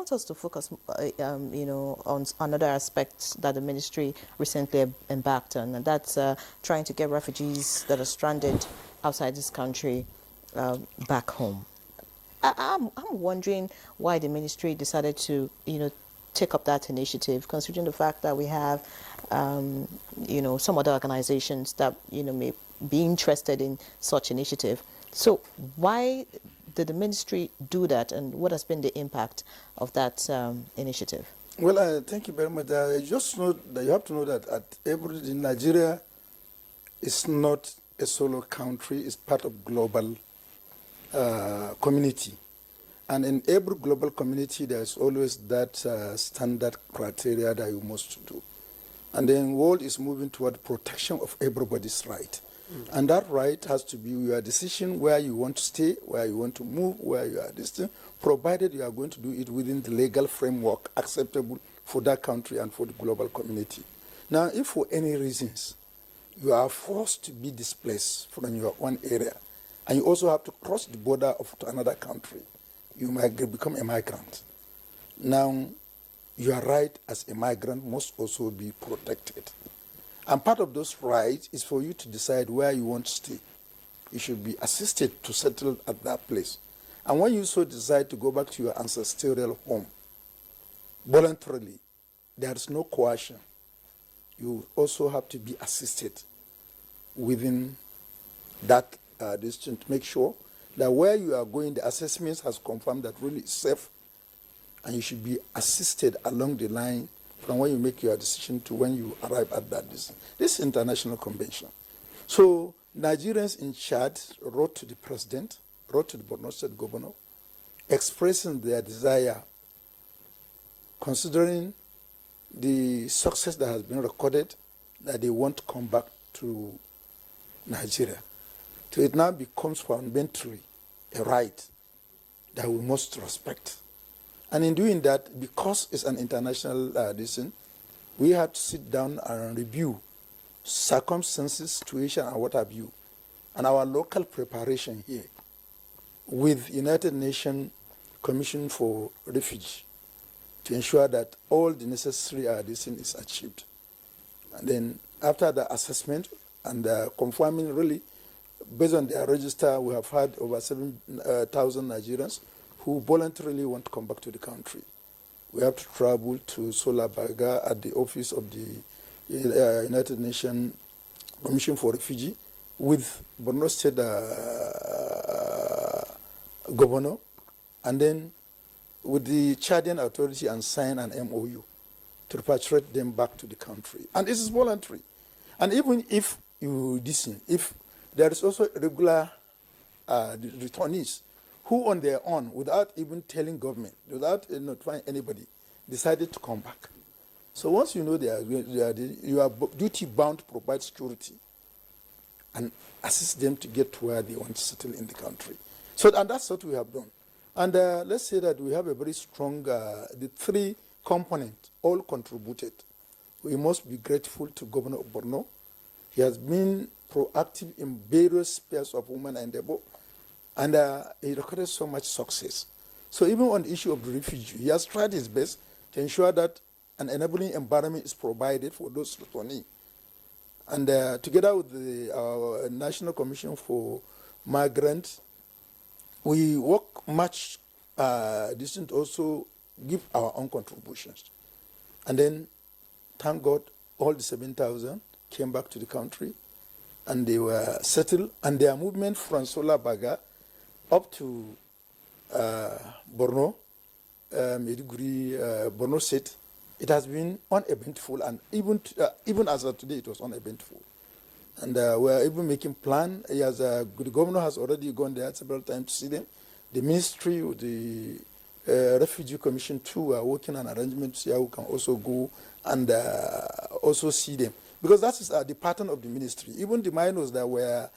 want us to focus, on another aspect that the ministry recently embarked on, and that's trying to get refugees that are stranded outside this country back home. I'm wondering why the ministry decided to, take up that initiative, considering the fact that we have, some other organizations that, may be interested in such initiative. So why did the ministry do that, and what has been the impact of that initiative? Well, thank you very much. Just know that you have to know that Nigeria is not a solo country; it's part of global community. And in every global community, there's always that standard criteria that you must do. And the world is moving toward protection of everybody's right. And that right has to be your decision where you want to stay, where you want to move, where you are distant, provided you are going to do it within the legal framework acceptable for that country and for the global community. Now, if for any reasons you are forced to be displaced from your own area, and you also have to cross the border to another country, you might become a migrant. Now, your right as a migrant must also be protected. And part of those rights is for you to decide where you want to stay. You should be assisted to settle at that place. And when you so decide to go back to your ancestral home, voluntarily, there is no coercion. You also have to be assisted within that distance to make sure that where you are going, the assessment has confirmed that really it's safe, and you should be assisted along the line from when you make your decision to when you arrive at that distance. This is international convention. So Nigerians in Chad wrote to the president, wrote to the Borno State governor, expressing their desire, considering the success that has been recorded, that they want to come back to Nigeria. So it now becomes fundamentally a right that we must respect. And in doing that, because it's an international decision, we have to sit down and review circumstances, situation, and what have you, and our local preparation here with United Nations Commission for Refugee to ensure that all the necessary decision is achieved. And then after the assessment and confirming really, based on their register, we have had over 7,000 Nigerians who voluntarily want to come back to the country. We have to travel to Solabaga at the office of the United Nations Commission for Refugee with Borno State governor, and then with the Chadian authority, and sign an MOU to repatriate them back to the country. And this is voluntary. And even if you listen, if there is also regular returnees who on their own, without even telling government, without notifying anybody, decided to come back. So once you know you are duty bound to provide security and assist them to get to where they want to settle in the country. So, and that's what we have done. And let's say that we have a very strong, the three components all contributed. We must be grateful to Governor of Borno. He has been proactive in various spheres of human endeavor, and he recorded so much success. So even on the issue of the refugee, he has tried his best to ensure that an enabling environment is provided for those returning. And together with our National Commission for Migrants, we work much distant also give our own contributions. And then, thank God, all the 7,000 came back to the country, and they were settled, and their movement from Solabaga up to Borno, Borno State, it has been uneventful, and even as of today, it was uneventful. And we are even making plan. The governor has already gone there several times to see them. The ministry, the Refugee Commission too, are working on arrangements here who can also go and also see them. Because that is the pattern of the ministry. Even the minors that were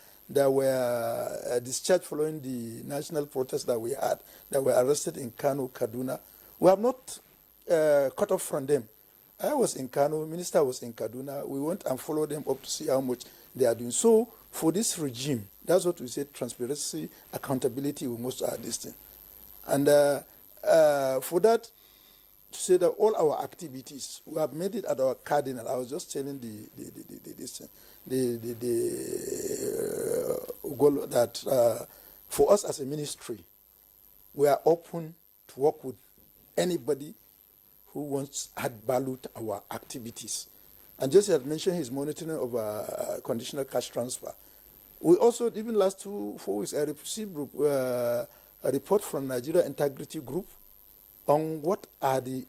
discharged following the national protest that we had, that were arrested in Kano, Kaduna, we have not cut off from them. I was in Kano, minister was in Kaduna. We went and followed them up to see how much they are doing. So for this regime, that's what we say, transparency, accountability, we must add this thing. And for that, to say that all our activities, we have made it at our cardinal. I was just telling Ugolo that for us as a ministry, we are open to work with anybody who wants to add value to our activities. And just as mentioned, his monitoring of conditional cash transfer. We also, even last 4 weeks, I received a report from Nigeria Integrity Group on what are the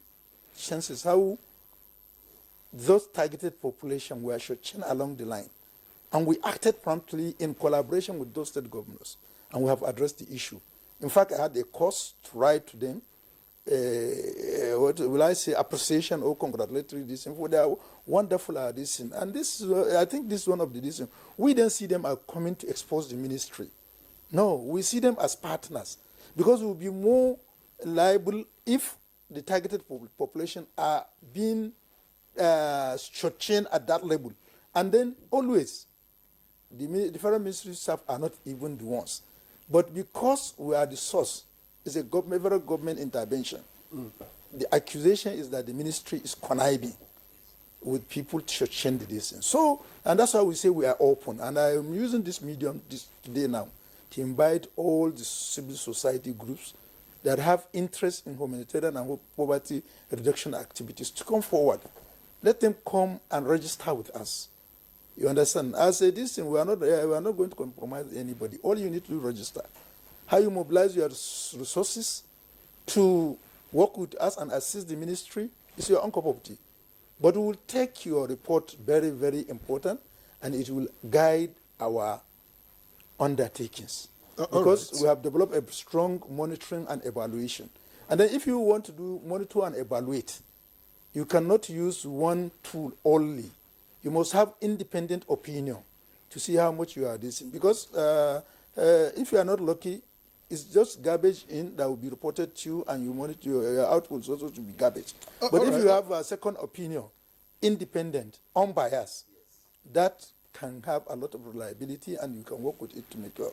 chances, how those targeted population were shortchanged along the line. And we acted promptly in collaboration with those state governors, and we have addressed the issue. In fact, I had a course to write to them, what will I say, appreciation or congratulatory this for their wonderful addition. And this, I think this is one of the reasons. We don't see them as coming to expose the ministry. No, we see them as partners, because we will be more liable if the targeted population are being shortchanged at that level. And then always, the different ministry staff are not even the ones. But because we are the source, it's a federal government intervention. The accusation is that the ministry is conniving with people to change the distance. So, and that's why we say we are open. And I am using this medium today now to invite all the civil society groups that have interest in humanitarian and poverty reduction activities to come forward. Let them come and register with us. You understand? As a this thing, we are not going to compromise anybody. All you need to do is register. How you mobilize your resources to work with us and assist the ministry is your own cup of tea. But we will take your report very, very important, and it will guide our undertakings. Because we have developed a strong monitoring and evaluation. And then if you want to do monitor and evaluate, you cannot use one tool only. You must have independent opinion to see how much you are dissing. Because if you are not lucky, it's just garbage in that will be reported to you, and you monitor your outputs also to be garbage. But if you have a second opinion, independent, unbiased, that can have a lot of reliability, and you can work with it to make your